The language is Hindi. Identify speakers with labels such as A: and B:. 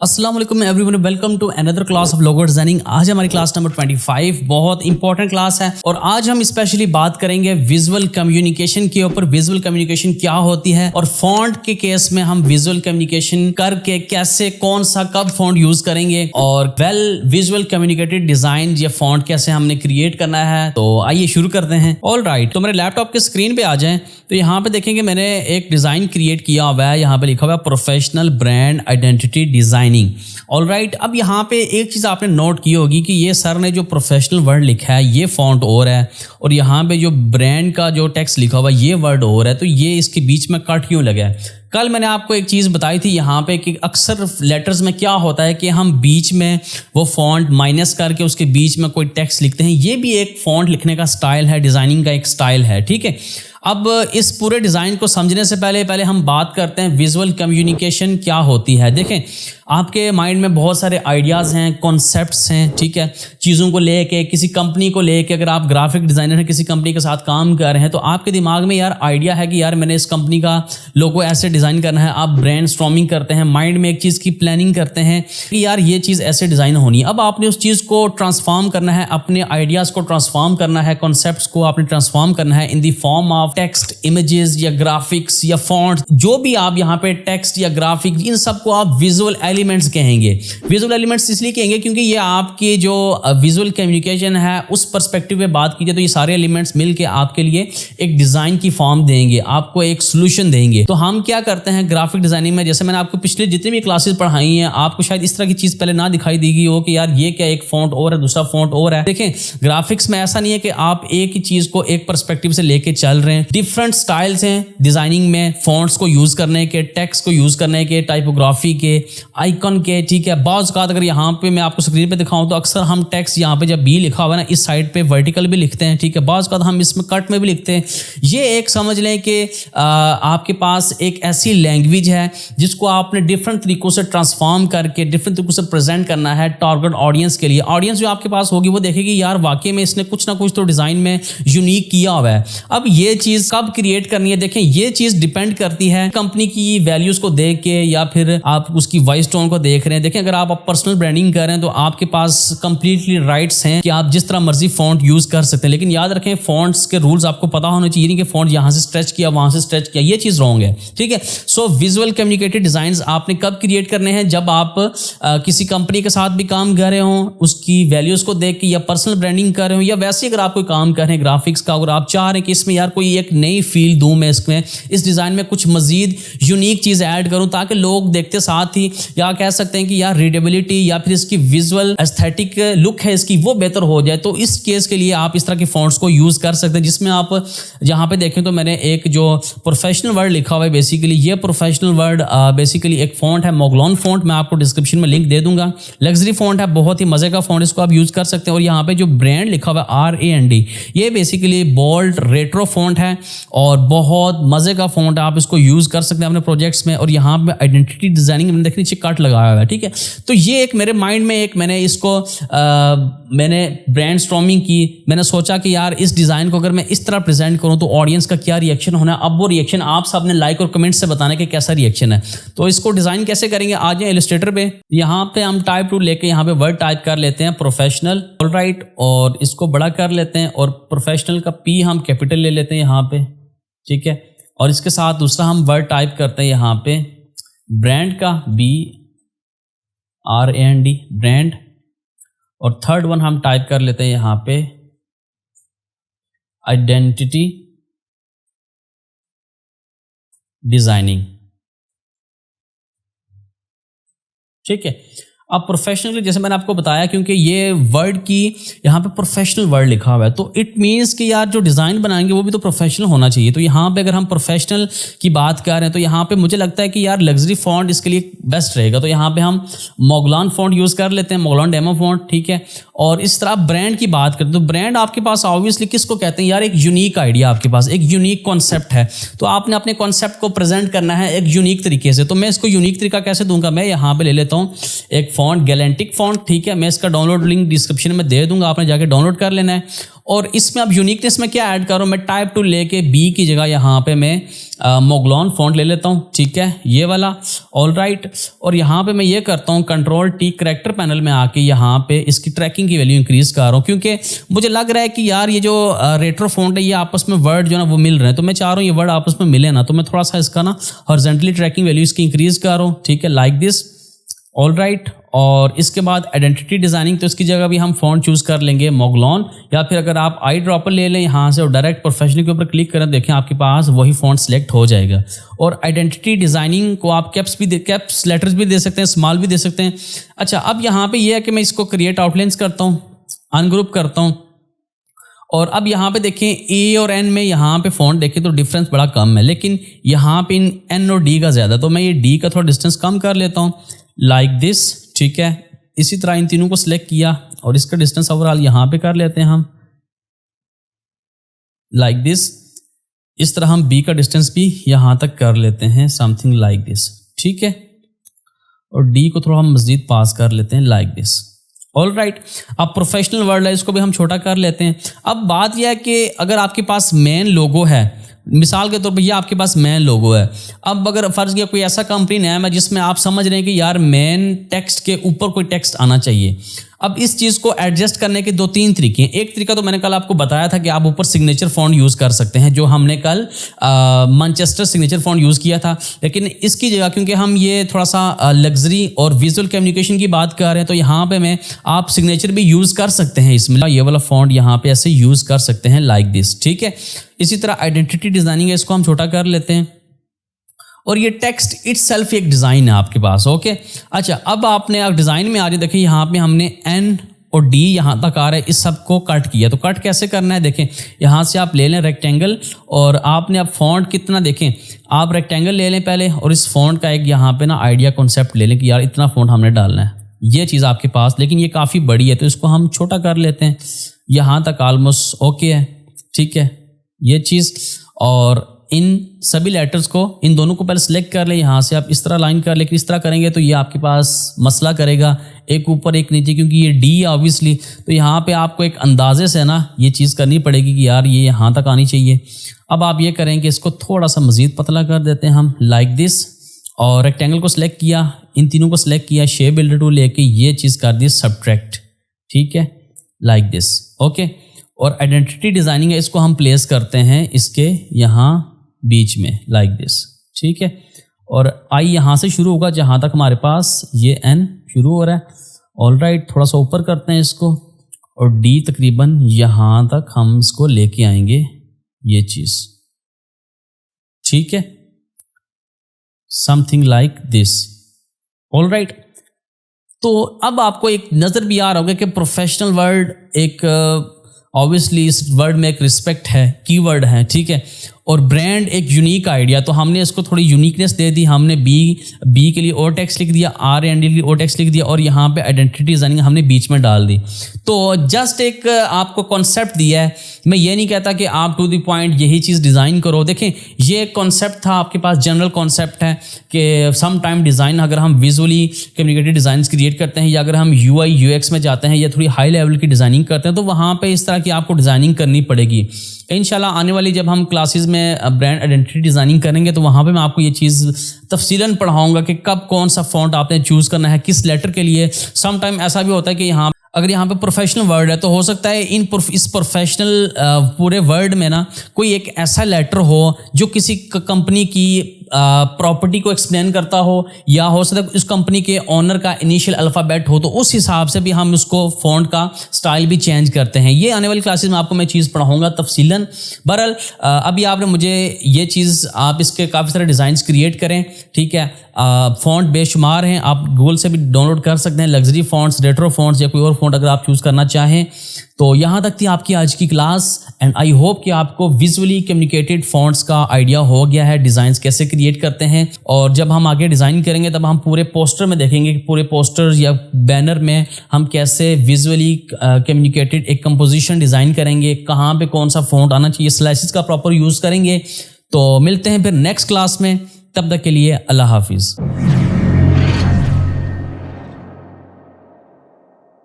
A: अस्सलाम वालेकुम everyone, welcome to another class of logo designing. आज हमारी क्लास नंबर 25 बहुत इंपॉर्टेंट क्लास है और आज हम स्पेशली बात करेंगे विजुअल कम्युनिकेशन के ऊपर। विजुअल कम्युनिकेशन क्या होती है और फॉन्ट के केस में हम विजुअल कम्युनिकेशन करके कैसे, कौन सा, कब फॉन्ट यूज करेंगे और विजुअल कम्युनिकेटेड डिजाइन या फॉन्ट कैसे हमने क्रिएट करना है। तो आइए शुरू करते हैं। ऑल राइट, तो मेरे लैपटॉप के स्क्रीन पे आ जाएं तो यहाँ पे देखेंगे मैंने एक डिजाइन क्रिएट किया हुआ है। यहाँ पे लिखा हुआ है professional brand identity designing. Alright, अब यहाँ पे एक चीज़ आपने नोट की होगी कि ये सर ने जो प्रोफेशनल वर्ड लिखा है ये फॉन्ट और है और यहाँ पे जो ब्रांड का जो टेक्स्ट लिखा हुआ है ये वर्ड और है, तो ये इसके बीच में कट क्यों लगा है। कल मैंने आपको एक चीज़ बताई थी यहाँ पे कि अक्सर लेटर्स में क्या होता है कि हम बीच में वो फॉन्ट माइनस करके उसके बीच में कोई टेक्स्ट लिखते हैं। ये भी एक फॉन्ट लिखने का स्टाइल है, डिज़ाइनिंग का एक स्टाइल है, ठीक है। अब इस पूरे डिज़ाइन को समझने से पहले हम बात करते हैं विजुअल कम्युनिकेशन क्या होती है। देखें, आपके माइंड में बहुत सारे आइडियाज़ हैं, कॉन्सेप्ट्स हैं, ठीक है। चीज़ों को लेके, किसी कंपनी को लेके, अगर आप ग्राफिक डिज़ाइनर हैं, किसी कंपनी के साथ काम कर रहे हैं तो आपके दिमाग में यार आइडिया है कि यार मैंने इस कंपनी का लोगो ऐसे डिज़ाइन करना है। आप ब्रेनस्टॉर्मिंग करते हैं, माइंड में एक चीज़ की प्लानिंग करते हैं कि यार ये चीज़ ऐसे डिज़ाइन होनी है। अब आपने उस चीज़ को ट्रांसफॉर्म करना है, अपने आइडियाज़ को ट्रांसफॉर्म करना है, कॉन्सेप्ट्स को आपने ट्रांसफॉर्म करना है in the form of text, images या ग्राफिक्स या फॉन्ट, जो भी आप यहाँ पे टेक्स्ट या ग्राफिक्स, इन सबको आप विजुअल एलिमेंट्स कहेंगे। विजुअल एलिमेंट्स इसलिए कहेंगे क्योंकि ये आपकी जो विजुअल कम्युनिकेशन है उस पर्सपेक्टिव में बात कीजिए तो ये सारे एलिमेंट्स मिलके आपके लिए एक डिज़ाइन की फॉर्म देंगे, आपको एक सोल्यूशन देंगे। तो हम क्या करते हैं ग्राफिक डिज़ाइनिंग में, जैसे मैंने आपको पिछले जितनी भी क्लासेस पढ़ाई हैं आपको शायद इस तरह की चीज़ पहले ना दिखाई देगी हो कि यार ये क्या, एक फॉन्ट और है, दूसरा फॉन्ट और है। देखें, ग्राफिक्स में ऐसा नहीं है कि आप एक ही चीज़ को एक पर्सपेक्टिव से लेके चल रहे हैं। डिफरेंट स्टाइल्स हैं डिज़ाइनिंग में, फॉन्ट्स को यूज़ करने के, टेक्स्ट को यूज़ करने के, टाइपोग्राफी के, आइकन के, ठीक है। बाज़ औक़ात अगर यहाँ पे मैं आपको स्क्रीन पे दिखाऊं तो अक्सर हम टेक्स्ट यहाँ पे जब बी लिखा हुआ है ना, इस साइड पे वर्टिकल भी लिखते हैं, ठीक है। बाज़ औक़ात हम इसमें कट में भी लिखते हैं। ये एक समझ लें कि आपके पास एक ऐसी लैंग्वेज है जिसको आपने डिफरेंट तरीक़ों से ट्रांसफॉर्म करके डिफरेंट तरीक़ों से प्रेजेंट करना है टारगेट ऑडियंस के लिए। ऑडियंस जो आपके पास होगी वो देखेगी यार वाकई में इसने कुछ ना कुछ तो डिज़ाइन में यूनिक किया हुआ है। अब ये चीज़ कब क्रिएट करनी है, देखें ये चीज़ डिपेंड करती है कंपनी की वैल्यूज़ को देख के या फिर आप उसकी वॉइस टोन को देख रहे हैं। देखें, अगर आप पर्सनल ब्रांडिंग कर रहे हैं तो आपके पास कंप्लीटली राइट्स हैं कि आप जिस तरह मर्जी फॉन्ट यूज़ कर सकते हैं, लेकिन याद रखें फॉन्ट्स के रूल्स आपको पता होने चाहिए, नहीं कि फॉन्ट यहाँ से स्ट्रेच किया वहाँ से स्ट्रेच किया, ये चीज़ रॉन्ग है, ठीक है। सो विजुअल कम्युनिकेटेड डिज़ाइंस आपने कब क्रिएट करने हैं, जब आप किसी कंपनी के साथ भी काम कर रहे हों, उसकी वैल्यूज़ को देख के, या पर्सनल ब्रांडिंग कर रहे हो, या वैसे अगर आप कोई काम कर रहे हैं ग्राफिक्स का, अगर आप चाह रहे हैं कि इसमें यार कोई एक नई फील दूँ मैं इसमें, इस डिज़ाइन में कुछ मज़ीद यूनिक चीज़ ऐड करूँ ताकि लोग देखते साथ ही या कह सकते हैं कि यार रीडेबिलिटी या फिर इसकी विजुअल एस्थेटिक लुक है इसकी वो बेहतर हो जाए, तो इस केस के लिए आप इस तरह के फॉन्ट्स को यूज़ कर सकते हैं। जिसमें आप यहाँ पे देखें तो मैंने एक जो प्रोफेशनल वर्ड लिखा हुआ है, बेसिकली ये प्रोफेशनल वर्ड बेसिकली एक फॉन्ट है मोगलॉन फॉन्ट, मैं आपको डिस्क्रिप्शन में लिंक दे दूंगा। लग्जरी फॉन्ट है, बहुत ही मज़े का फॉन्ट, इसको आप यूज़ कर सकते हैं। और यहाँ पे जो ब्रांड लिखा हुआ है RAND, ये बेसिकली बोल्ड रेट्रो फॉन्ट है और बहुत मज़े का फॉन्ट है, आप इसको यूज़ कर सकते हैं अपने प्रोजेक्ट्स में। और यहाँ पे आइडेंटिटी डिज़ाइनिंग में देखिए नीचे कट लगाया हुआ है, ठीक है। तो ये एक मेरे माइंड में एक मैंने इसको मैंने ब्रेनस्टॉर्मिंग की, मैंने सोचा कि यार इस डिज़ाइन को अगर मैं इस तरह प्रेजेंट करूँ तो ऑडियंस का क्या रिएक्शन होना है। अब वो रिएक्शन आप सब ने लाइक और कमेंट से बताने के कैसा रिएक्शन है। तो इसको डिज़ाइन कैसे करेंगे, आ जाए इलस्ट्रेटर पे। यहाँ पे हम टाइप टूल लेके यहाँ पे वर्ड टाइप कर लेते हैं प्रोफेशनल, ऑलराइट, और इसको बड़ा कर लेते हैं और प्रोफेशनल का P हम कैपिटल ले लेते हैं यहाँ पे, ठीक है। और इसके साथ दूसरा हम वर्ड टाइप करते हैं यहाँ पे ब्रांड का BRAND ब्रांड, और थर्ड वन हम टाइप कर लेते हैं यहाँ पे आइडेंटिटी डिजाइनिंग, ठीक है। अब प्रोफेशनल जैसे मैंने आपको बताया, क्योंकि ये वर्ड की यहाँ पे प्रोफेशनल वर्ड लिखा हुआ है तो इट मीन्स कि यार जो डिज़ाइन बनाएंगे वो भी तो प्रोफेशनल होना चाहिए। तो यहाँ पे अगर हम प्रोफेशनल की बात कर रहे हैं तो यहाँ पे मुझे लगता है कि यार लग्जरी फॉन्ट इसके लिए बेस्ट रहेगा। तो यहाँ पे हम मोगलॉन फॉन्ट यूज़ कर लेते हैं, मोगलॉन डेमो फॉन्ट, ठीक है। और इस तरह ब्रांड की बात करें तो ब्रांड आपके पास ऑब्वियसली किसको कहते हैं यार, एक यूनिक आइडिया, आपके पास एक यूनिक कॉन्सेप्ट है तो आपने अपने कॉन्सेप्ट को प्रेजेंट करना है एक यूनिक तरीके से। तो मैं इसको यूनिक तरीका कैसे दूंगा, मैं यहाँ पे ले लेता हूँ एक फॉन्ट गैलेंटिक फॉन्ट, ठीक है। मैं इसका डाउनलोड लिंक डिस्क्रिप्शन में दे दूंगा, आपने जाके डाउनलोड कर लेना है। और इसमें अब यूनिकनेस में क्या ऐड करूँ, मैं टाइप टू लेके बी की जगह यहाँ पे मैं मोगलॉन फॉन्ट ले लेता हूँ, ठीक है, ये वाला, ऑल राइट। और यहाँ पे मैं ये करता हूँ कंट्रोल टी करैक्टर पैनल में आके यहाँ पे इसकी ट्रैकिंग की वैल्यू इंक्रीज कर रहा हूँ, क्योंकि मुझे लग रहा है कि यार ये जो रेट्रो फॉन्ट है ये आपस में वर्ड जो है ना वो मिल रहे हैं, तो मैं चाह रहा हूँ ये वर्ड आपस में मिले ना, तो मैं थोड़ा सा इसका ना हॉरिजॉन्टली ट्रैकिंग वैल्यू इसकी इंक्रीज कर रहा हूँ, ठीक है, लाइक दिस, ऑल राइट। और इसके बाद आइडेंटिटी डिजाइनिंग, तो इसकी जगह भी हम फॉन्ट चूज कर लेंगे मोगलॉन, या फिर अगर आप आई ड्रॉपर ले लें यहाँ से और डायरेक्ट प्रोफेशनल के ऊपर क्लिक करें, देखें आपके पास वही फॉन्ट सेलेक्ट हो जाएगा। और आइडेंटिटी डिजाइनिंग को आप कैप्स लेटर्स भी दे सकते हैं, स्मॉल भी दे सकते हैं। अच्छा, अब यहाँ पे ये है कि मैं इसको क्रिएट आउटलाइंस करता हूँ, अनग्रुप करता हूँ, और अब यहाँ पे देखें ए और एन में यहाँ पे फॉन्ट देखें तो डिफरेंस बड़ा कम है, लेकिन यहाँ पे इन एन और डी का ज़्यादा, तो मैं ये डी का थोड़ा डिस्टेंस कम कर लेता हूँ, लाइक दिस, ठीक है। इसी तरह इन तीनों को सिलेक्ट किया और इसका डिस्टेंस ओवरऑल यहाँ पे कर लेते हैं हम, लाइक दिस। इस तरह हम बी का डिस्टेंस भी यहाँ तक कर लेते हैं, समथिंग लाइक दिस, ठीक है। और डी को थोड़ा हम मज़ीद पास कर लेते हैं, लाइक दिस, ऑल राइट। अब प्रोफेशनल वर्ड है, इसको भी हम छोटा कर लेते हैं। अब बात यह है कि अगर आपके पास मेन लोगो है, मिसाल के तौर पर ये आपके पास मेन लोगो है, अब अगर फ़र्ज़ किया कोई ऐसा कंपनी नेम है जिसमें आप समझ रहे हैं कि यार मेन टेक्स्ट के ऊपर कोई टेक्स्ट आना चाहिए, अब इस चीज़ को एडजस्ट करने के 2-3 तरीके हैं। एक तरीका तो मैंने कल आपको बताया था कि आप ऊपर सिग्नेचर फॉन्ट यूज़ कर सकते हैं, जो हमने कल मैनचेस्टर सिग्नेचर फॉन्ट यूज़ किया था, लेकिन इसकी जगह क्योंकि हम ये थोड़ा सा लग्जरी और विजुअल कम्युनिकेशन की बात कर रहे हैं, तो यहाँ पे मैं आप सिग्नेचर भी यूज़ कर सकते हैं, इसमें ये वाला फॉन्ट यहाँ पे ऐसे यूज़ कर सकते हैं, लाइक दिस, ठीक है। इसी तरह आइडेंटिटी डिज़ाइनिंग है, इसको हम छोटा कर लेते हैं, और ये टेक्स्ट इटसेल्फ एक डिज़ाइन है आपके पास, ओके। अच्छा, अब आपने आप डिज़ाइन में आ रही, देखिए यहाँ पे हमने एन और डी यहाँ तक आ रहा है, इस सब को कट किया, तो कट कैसे करना है, देखें यहाँ से आप ले लें रेक्टेंगल, और आपने अब फॉन्ट कितना, देखें आप रेक्टेंगल ले लें पहले, और इस फॉन्ट का एक यहाँ पे ना आइडिया कॉन्सेप्ट ले लें कि यार इतना फॉन्ट हमने डालना है, ये चीज़ आपके पास, लेकिन ये काफ़ी बड़ी है तो इसको हम छोटा कर लेते हैं, यहाँ तक ऑलमोस्ट ओके है, ठीक है ये चीज़। और इन सभी लेटर्स को, इन दोनों को पहले सेलेक्ट कर लें, यहाँ से आप इस तरह लाइन कर लें, इस तरह करेंगे तो ये आपके पास मसला करेगा, एक ऊपर एक नीचे, क्योंकि ये डी है ऑब्वियसली, तो यहाँ पे आपको एक अंदाजे से ना ये चीज़ करनी पड़ेगी कि यार ये यहाँ तक आनी चाहिए। अब आप ये करेंगे, इसको थोड़ा सा मज़ीद पतला कर देते हैं हम, लाइक दिस, और रेक्टेंगल को सिलेक्ट किया, इन तीनों को सिलेक्ट किया, शेप बिल्डर टूल लेके ये चीज़ कर दी सब्ट्रैक्ट, ठीक है, लाइक दिस, ओके। और आइडेंटिटी डिज़ाइनिंग है, इसको हम प्लेस करते हैं इसके यहाँ बीच में, लाइक दिस, ठीक है। और आई यहाँ से शुरू होगा जहाँ तक हमारे पास ये एन शुरू हो रहा है, ऑल राइट। थोड़ा सा ऊपर करते हैं इसको, और डी तकरीबन यहाँ तक हम इसको लेके आएंगे, ये चीज़, ठीक है, something like this, all right. तो अब आपको एक नज़र भी आ रहा होगा कि प्रोफेशनल वर्ड एक ऑब्वियसली इस वर्ड में एक रिस्पेक्ट है, कीवर्ड है, ठीक है, और ब्रांड एक यूनिक आइडिया, तो हमने इसको थोड़ी यूनिकनेस दे दी, हमने बी के लिए और टेक्स्ट लिख दिया, आर एंड डी के लिए और टेक्स्ट लिख दिया, और यहाँ पे आइडेंटिटी डिज़ाइनिंग हमने बीच में डाल दी। तो जस्ट एक आपको कॉन्सेप्ट दिया है, मैं ये नहीं कहता कि आप टू द पॉइंट यही चीज़ डिज़ाइन करो। देखें ये कॉन्सेप्ट था आपके पास, जनरल कॉन्सेप्ट है कि सम टाइम डिज़ाइन अगर हम विजुअली कम्युनिकेटेड डिज़ाइन क्रिएट करते हैं, या अगर हम UI UX में जाते हैं, या थोड़ी हाई लेवल की डिज़ाइनिंग करते हैं, तो वहाँ पर इस तरह की आपको डिज़ाइनिंग करनी पड़ेगी। इंशाल्लाह आने वाली जब हम क्लासेस में ब्रांड आइडेंटिटी डिज़ाइनिंग करेंगे, तो वहाँ पे मैं आपको ये चीज़ तफसीलन पढ़ाऊंगा कि कब कौन सा फॉन्ट आपने चूज़ करना है, किस लेटर के लिए। सम टाइम ऐसा भी होता है कि यहाँ अगर यहाँ पे प्रोफेशनल वर्ड है, तो हो सकता है इस प्रोफेशनल पूरे वर्ड में ना कोई एक ऐसा लेटर हो जो किसी कंपनी की प्रॉपर्टी को एक्सप्लेन करता हो, या हो सकता है उस कंपनी के ओनर का इनिशियल अल्फ़ाबेट हो, तो उस हिसाब से भी हम उसको फ़ॉन्ट का स्टाइल भी चेंज करते हैं। ये आने वाली क्लासेस में आपको मैं चीज़ पढ़ाऊंगा तफसीलन। बहरहाल अभी आपने मुझे ये चीज़, आप इसके काफ़ी सारे डिज़ाइंस क्रिएट करें, ठीक है। फ़ॉन्ट बेशुमार हैं, आप गूगल से भी डाउनलोड कर सकते हैं, लग्जरी फ़ॉन्ट्स, रेट्रो फ़ॉन्ट्स, या कोई और फ़ॉन्ट अगर आप चूज़ करना चाहें। तो यहाँ तक थी आपकी आज की क्लास, एंड आई होप कि आपको विजुअली कम्युनिकेटेड फ़ॉन्ट्स का आइडिया हो गया है, डिज़ाइंस कैसे क्रिएट करते हैं। और जब हम आगे डिज़ाइन करेंगे तब हम पूरे पोस्टर में देखेंगे कि पूरे पोस्टर या बैनर में हम कैसे विजुअली कम्युनिकेटेड एक कंपोजिशन डिज़ाइन करेंगे, कहाँ पे कौन सा फ़ॉन्ट आना चाहिए, स्लाइसेस का प्रॉपर यूज़ करेंगे। तो मिलते हैं फिर नेक्स्ट क्लास में, तब तक के लिए अल्लाह हाफिज़।